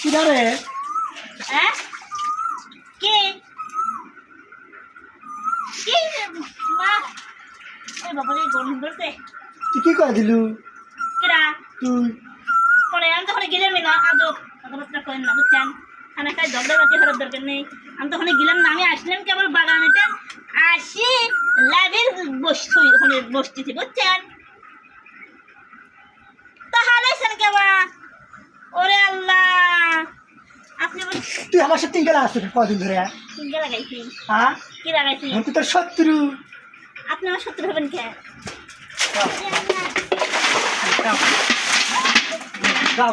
কিদারে হ্যাঁ কে কে মা ওই বাবা রে গরম করতে তুই কি করে দিলু কেরা তুই পরে আমি তখন গেলাম না আজও কথাবার্তা করেন না বুঝছেন খানা খাই দরদাবাতি হওয়ার দরকার নেই আমি তখন গেলাম না আমি আসলাম কেবল বাগানেতে আসি লাভের ওখানে বসতেছি বুঝছেন তাহলে কেবা ওরে আল্লাহ আপনি তুই আমার সাথে গেলা আসছিস কদিন ধরে কে লাগাইছি হ্যাঁ কি লাগাইছি আমি তো তোর শত্রু আপনি আমার শত্রু হবেন কে যাও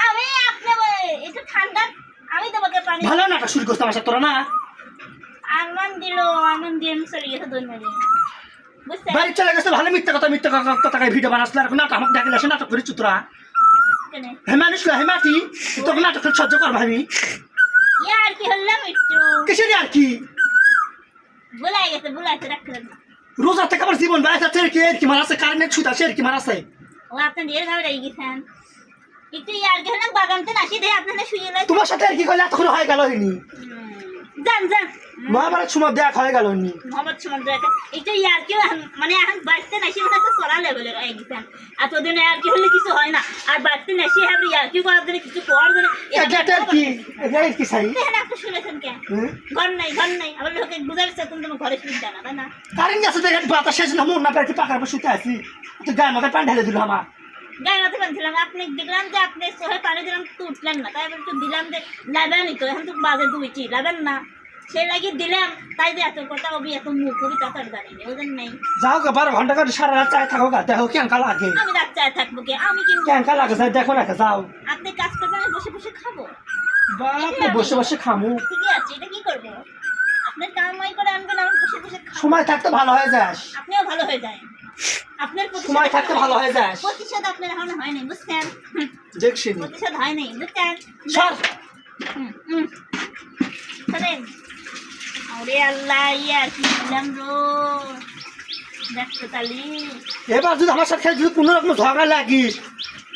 আমি আপনি একটু ঠান্ডা আমি তোমাকে পানি ভালো নাটক শুরু করছিস আমার সাথে তোরা না আরমান দিয়ে আমি চলে গেছে দই মারি বুঝছেন বাড়ি চলে গেছে ভালো মিথ্যা কথা ভিডিও বানাচ্ছিল আর নাটক আমাকে দেখলে সে নাটক করিস তোরা কেন হে মানুষ হে মাটি তোকে নাটক সহ্য কর ভাবি ইয়ার কি হলাম একটু কিসের আর কি বুলাইছে রাখলেন রোজা থেকে আমার জীবন বাড়াইছে কি মারাছে কারেন্টের ছুট আছে কি মারাছে ও আপনি দিয়ে ভাবে রেগে গেছেন একটু ইয়ার কি হলাম বাগানতে আসি দেখে আপনারা শুয়ে লাগে তোমার সাথে আর কি করলে এতক্ষণ হয়ে গেল হয়নি যান মহাভারত সময় দেখা হয়ে গেল হয়নি মোহাম্মদ সমুদ্র একটু ইয়ার কি মানে এখন বাড়তে নাসি মনে হচ্ছে চড়া লেভেলের হয়ে গেছেন এতদিন আর কি হলে কিছু হয় না আর বাড়তে নাসি হবে ইয়ার কি করার জন্য কিছু করার জন্য এটা কি সাই এখানে আপনি শুনেছেন কে ঘর নাই আবার লোকে বুঝাইছে তুমি তোমার ঘরে শুনতে জানা তাই না কারেন্ট গেছে দেখে বাতাস শেষ না মন না পেয়েছি পাকার পর শুতে আছি তো গায়ে মাথায় পানি ঢেলে দিল আমার গায়ে মাথা বাঁধছিলাম আপনি দেখলাম যে আপনি সোহে পানি দিলাম তো উঠলেন না তাই এবার একটু দিলাম যে লাগানি তো এখন তো বাজে দুইটি লাগান না সে লাগি দিলাম তাই যে এত কথা অবি এত মুখ কবি তা তার জানি বুঝেন নাই যাও গা 12 ঘন্টা করে সারা রাত চায় থাকো গা দেখো কেঙ্কা লাগে আমি রাত চায় থাকবো কি আমি কিন্তু কেঙ্কা লাগে যাই দেখো না যাও আপনি কাজ করবেন আমি বসে বসে খাবো বাপ বসে বসে খামু ঠিকই আছে এটা কি করবো আপনার কামাই করে আনবেন আমি বসে বসে খাবো সময় থাকতে ভালো হয়ে যাস আপনিও ভালো হয়ে যায় আপনার সময় থাকতে ভালো হয়ে যাস প্রতিশোধ আপনার এখন হয়নি বুঝছেন দেখছি প্রতিশোধ হয়নি বুঝছেন সর শোনেন ওরে আল্লাহ ইয়ার কি দিলাম রো দেখতো তালি এবার যদি আমার সাথে যদি কোনো রকম ঝগড়া লাগিস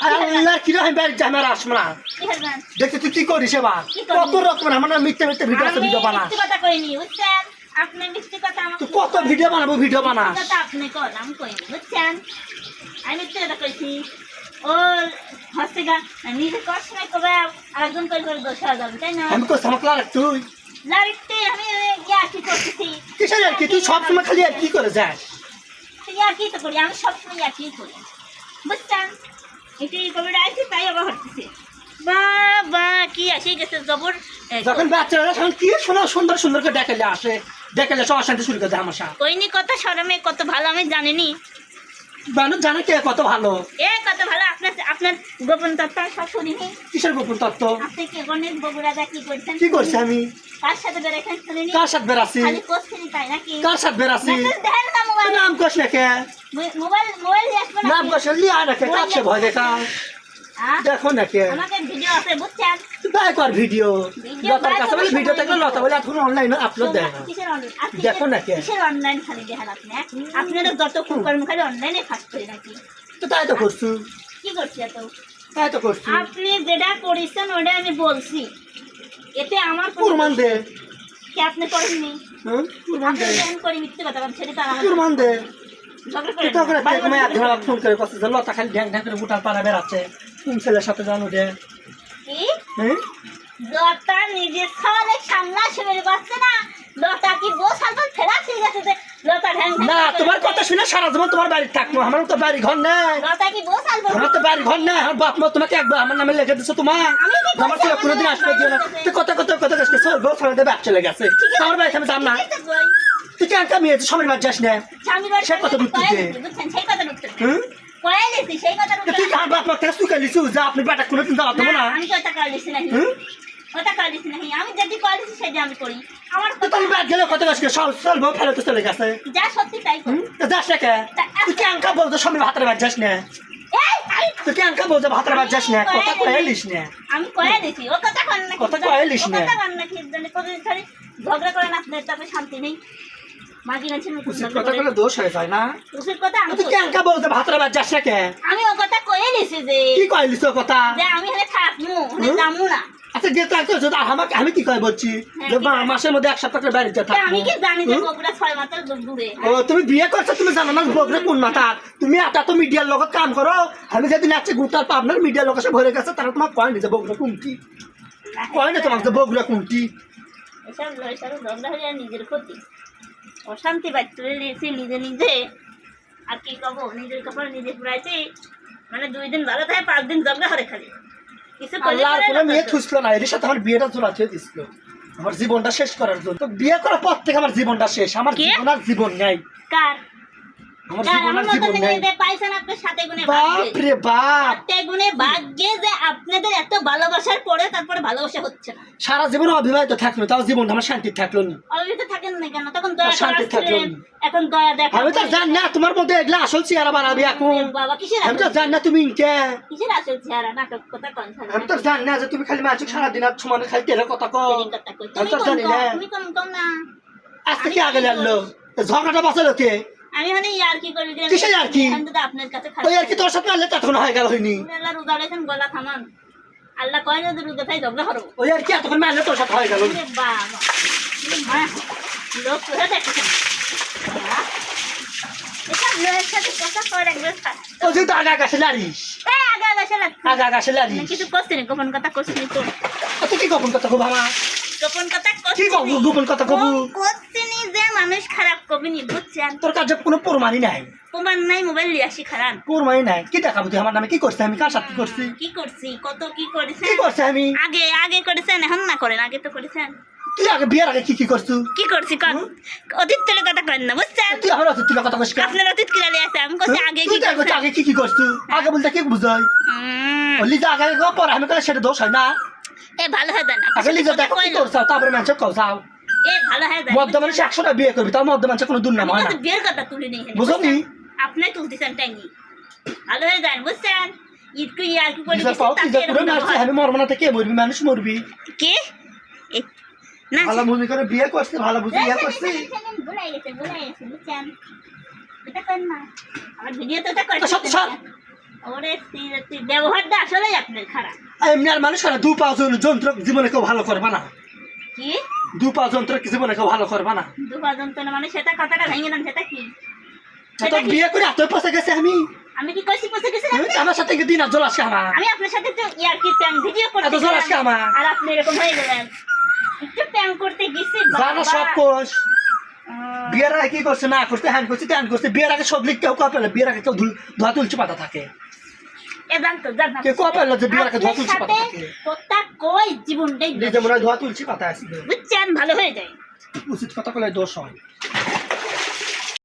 আল্লাহ কি রকম বাড়ি জামার আসমরা কি করবেন দেখতে তুই কি করিস এবার কত রকম আমার মিথ্যে ভিডিও বানা মিথ্যে কথা কইনি বুঝছেন আপনি মিথ্যে কথা আমাকে তুই কত ভিডিও বানা কথা আপনি করলাম কইনি বুঝছেন আমি মিথ্যে কথা কইছি ও হচ্ছে গা নিজে কষ্ট নাই কবে আরেকজন করে দোষ হয়ে যাবে তাই না আমি কই সামকলা তুই লারিতে আমি ইয়া কি করতেছি কিসের আর কি তুই সবসময় খালি আর কি করে যাস ইয়া কি তো করি আমি সবসময় ইয়া কি করি বুঝছেন এটাই কবে রাইছি তাই আবার হচ্ছে বাবা কি আসে গেছে জবর যখন বাচ্চারা তখন কি সুন্দর করে দেখালে সব অশান্তি শুরু করে দেয় আমার সাথে কইনি কথা শরমে কত ভালো আমি জানিনি মানুষ জানে কে কত ভালো কত ভালো আপনার গোপন তত্ত্ব আমি সব শুনিনি কিসের গোপন তত্ত্ব আপনি কি গণেশ বগুড়াদা কি করছেন কি করছি আমি কার সাথে বেড়াইছেন শুনিনি কার সাথে বেরাছি খালি কোশ্চেন তাই নাকি কার সাথে বেরাছি দেখেন না মোবাইল নাম কস না কে মোবাইল দেখবেন নাম কস লিয়া রাখে কাছে ভয় দেখা দেখো না কে আমাকে ভিডিও আছে বুঝছেন তাই কর ভিডিও লতার কাছে বলে ভিডিও থাকলে লতা বলে এখন অনলাইনে আপলোড দেয় না দেখো না কে কিসের অনলাইন খালি দেখেন আপনি আপনারা যত কর্ম খালি অনলাইনে ফাঁস করে নাকি তো তাই তো করছু কি করছি এত তাই তো করছু আপনি যেটা করেছেন ওটা আমি বলছি এতে আমার প্রমাণ দে কি আপনি করেননি প্রমাণ দে আমি করি মিথ্যে কথা বলছি সেটা তো আমার প্রমাণ দে ঝগড়া তুই তো করে করেন তোমায় আধা ফোন করে কষ্ট লতা খালি ঢ্যাং ঢ্যাং করে বুটাল পাড়া বেড়াচ্ছে কোন ছেলের সাথে জানো দে কি হ্যাঁ লতা নিজের সামনে সামনা শুনে পাচ্ছে না লতা কি বউ সালমান ফেরা ঠিক আছে যে লতা ঢ্যাং না তোমার কথা শুনে সারা জীবন তোমার বাড়ি থাকবো আমার তো বাড়ি ঘর নেই লতা কি বউ সালমান আমার তো বাড়ি ঘর নেই আমার বাপ মা তোমাকে একবার আমার নামে লিখে দিছো তোমার আমার ছেলে কোনোদিন আসবে দিও না তুই কথা গাছ বউ ফেলে বাপ চলে গেছে আমার বাড়ি আমি যাম না তুই কেন কামিয়ে সময় বাদ যাস না সে কথা বুঝতে বুঝছেন সেই কথা বুঝতে হুম কয়ালিছি সেই কথা তুই আমার বাপ মা থেকে তুই কালিছু যা আপনি বেটা কোনোদিন যাওয়া দেবো না আমি কথা কয়ালিছি নাকি কথা কয়ালিছি নাকি আমি যদি কয়ালিছি সেটা আমি করি আমার তুই তুমি বাদ গেলে কত গাছ সব বউ ফেলে তো চলে গেছে যা সত্যি তাই করি যাস না কে তুই কেন কা বলতো সময় ভাতের বাদ যাস না তুই কেন কা বলতো ভাতের বাদ যাস না কথা কয়ালিস না আমি কয়ালিছি ও কথা কন না কথা কয়ালিস না কথা কন না কি জানি কত ধরে ঝগড়া করে না আপনার তাতে শান্তি নেই মাঝি গাছের মুখ উচিত কথা বলে দোষ হয়ে যায় না উচিত কথা আমি তুই কেনকা বলতে ভাতরা বাদ যাস না কে আমি ও কথা কয়ে নিছি যে কি কইলিস ও কথা যে আমি এখানে থাকবো ওখানে যাবো না। আচ্ছা গেতে আসতে আমাকে আমি কি কই বলছি যে মাসের মধ্যে 1 সপ্তাহ করে বাইরে যেতে তা আমি কি জানি যে বগুড়া 6 মাথার দূরে। ও তুমি বিয়ে করছো তুমি জানো না বগুড়া কোন মাথা তুমি এটা তো মিডিয়ার লগত কাম করো আমি যেদিন আছে গুটার পাবনার মিডিয়ার লোক এসে ভরে গেছে তারা তোমার কয় নি যে বগুড়া কোনটি কয় না তোমার যে বগুড়া কোনটি এসব লয়সারও ঝগড়া হয়ে যায় নিজের ক্ষতি অশান্তি বাড়তে নিয়েছি নিজে নিজে আর কি কবো নিজের কপাল নিজে পুরাইছি মানে 2 দিন ভালো থাকে 5 দিন ঝগড়া হরে খালি কিছু করলে আল্লাহর কোনো মেয়ে থুসলো না এর সাথে আমার বিয়েটা চলা ছেড়ে দিছিল আমার জীবনটা শেষ করার জন্য তো বিয়ে করার পর থেকে আমার জীবনটা শেষ আমার কে? জীবন আর জীবন নাই কার আমার কার জীবন আমার আর মতো জীবন নাই মেয়েদের পাইছেন আপনি সাথে গুণে বাপ রে বাপ সাথে গুণে ভাগ্যে যে আপনাদের এত ভালোবাসার পরে তারপরে ভালোবাসা হচ্ছে না। সারা জীবন অবিবাহিত থাকলো তাও জীবনটা আমার শান্তি থাকলো না অবিবাহিত থাকেন না কেন তখন দয়া শান্তি থাকলো করেছিলেন না। এখন দয়া দেখা আমি তো জানি না তোমার মধ্যে এগুলা আসল চেহারা বানাবি এখন বাবা কিসের আমি তো জানি না তুমি ইনকে কিসের আসল চেহারা নাটক কথা কন আমি তো জানি না যে তুমি খালি মাঝে সারাদিন আর সমানে খালি তেলের কথা কও কথা কই আমি তো জানি না তুমি কোন কোন না আজকে কি আগে লাগলো ঝগড়াটা বাঁচালো কে আমি মানে ইয়ার কি করি কিসের ইয়ার্কি? আপনার কাছে ওই আর কি তোর সাথে মারলে তখন হয়ে গেল হয়নি আল্লাহ রোজা রেখেন গলা থামান আল্লাহ কয় না যে রোজা তাই ঝগড়া করো ওই আর কি এতক্ষণ মারলে তোর সাথে হয়ে গেল ওরে বাবা মা লোক কোথা দেখেছেন এটা লোকের সাথে কথা কয় একবার ও যে তো আগা গাছে লারিস আগে আগে আসলে আগা গাছে লারিস কিছু করছি না গোপন কথা করছি তো তুই কি গোপন কথা কব আমার গোপন কথা কি করছি গোপন কথা কব করছি নি যে মানুষ খারাপ কবি নি বুঝছেন তোর কাছে কোনো প্রমাণই নাই প্রমাণ নাই মোবাইল নিয়ে আসি খারাপ প্রমাণই নাই কি দেখাবো তুই আমার নামে কি করছিস আমি কার সাথে কি করছি কি করছি কত কি করেছেন কি করছি আমি আগে আগে করেছেন এখন না করেন আগে তো করেছেন তুই আগে বিয়ের আগে কি করছু কি করছি কন অতীত তুলে কথা করেন না বুঝছেন তুই আমার অতীত তুই কথা কইস কেন? আপনার অতীত কিরালে আছে আমি কইছি আগে কি তুই তো করছেন আগে কি করছু আগে বলতে কি বুঝাই লিজা আগে গো পর আমি কইলে সেটা দোষ হয় না এ ভালো হয় দেন আগে লিজা দেখো কি করছাও তারপরে মানুষ কওছাও এ ভালো হয় দেন মধ্য মানুষ 100টা বিয়ে করবি তার মধ্য মানুষ কোনো দুর্নাম হয় না বিয়ের কথা তুলি নেই বুঝলি আপনি তুলতেছেন টাইনি ভালো হয়ে যান বুঝছেন ইটকু ইয়ার কি করে লিজা পাও কি যা করে মারছি আমি মরব না থেকে মরবি মানুষ মরবি কে না ভালো মনে করে বিয়ে করছিস ভালো বুঝি বিয়ে করছিস ভুলাই গেছে বুঝছেন এটা করেন না আমার ভিডিও তো এটা করে সত্যি সর ওরে ব্যবহারটা আসলেই আপনার খারাপ এমনি আর মানুষ আর দু পাঁচ যন্ত্র জীবনে কেউ ভালো করবে না কি দু পাঁচ যন্ত্র জীবনে কেউ ভালো করবে না দুপাজন তো মানে সেটা কথাটা ভেঙে দেন সেটা কি তো বিয়ে করে এত পয়সা গেছে আমি কি কইছি পৌঁছে গেছি আমার সাথে দিন আর জল আসে আমার আমি আপনার সাথে তো ইয়ার কি প্যাং ভিডিও করতে এত জল আসে আমার আর আপনি এরকম হয়ে গেলেন একটু প্যাং করতে গেছি জানো সব কোষ বিয়ের আগে কি করছে না করছে হ্যান করছে ত্যান করছে বিয়ের আগে সব লিখ কেউ কপেলে বিয়ের আগে কেউ ধোয়া তুলছে পাতা থাকে এ জানতো জান কেউ কপেলে যে বিয়ের আগে ধোয়া তুলছে পাতা থাকে কথা কই জীবনটাই নিজে মনে হয় ধোয়া তুলছে পাতা আসবে বুঝছেন ভালো হয়ে যায় উচিত কথা বলে দোষ হয়